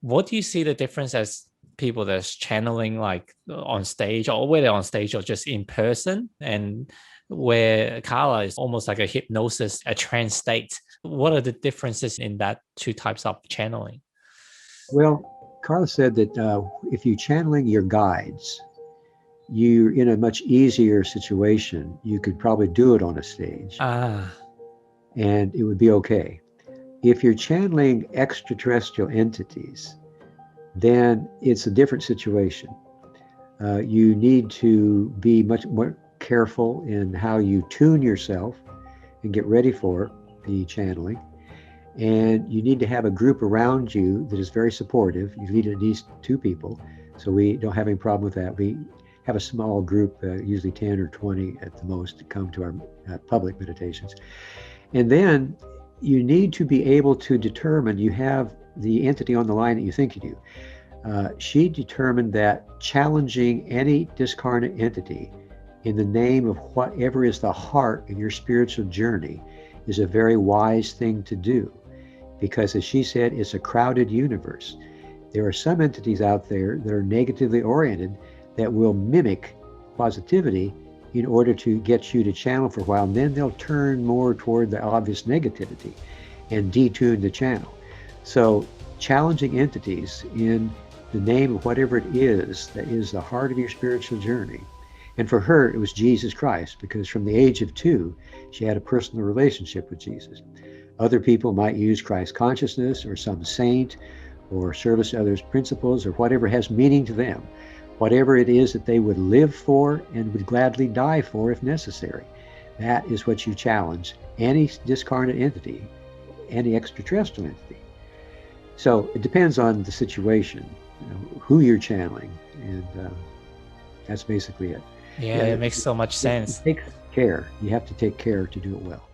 What do you see the difference as people that's channeling like on stage, or whether on stage or just in person, and where Carla is almost like a hypnosis, a trance state? What are the differences in that two types of channeling? Well, Carla said that if you're channeling your guides, you're in a much easier situation. You could probably do it on a stage Ah, and it would be okay. If you're channeling extraterrestrial entities, then it's a different situation. You need to be much more careful in how you tune yourself and get ready for the channeling. And you need to have a group around you that is very supportive. You need at least two people. So we don't have any problem with that. We have a small group, usually 10 or 20 at the most, to come to our public meditations. And then you need to be able to determine, you have the entity on the line that you think you do. She determined that challenging any discarnate entity in the name of whatever is the heart in your spiritual journey is a very wise thing to do. Because as she said, it's a crowded universe. There are some entities out there that are negatively oriented that will mimic positivity in order to get you to channel for a while, and then they'll turn more toward the obvious negativity and detune the channel. So challenging entities in the name of whatever it is that is the heart of your spiritual journey. And for her, it was Jesus Christ, because from the age of 2, she had a personal relationship with Jesus. Other people might use Christ consciousness or some saint or service to others principles or whatever has meaning to them, whatever it is that they would live for and would gladly die for if necessary. That is what you challenge any discarnate entity, any extraterrestrial entity. So it depends on the situation, who you're channeling, and that's basically it. yeah, Yeah, it makes so much it sense. takes care. You have to take care to do it well.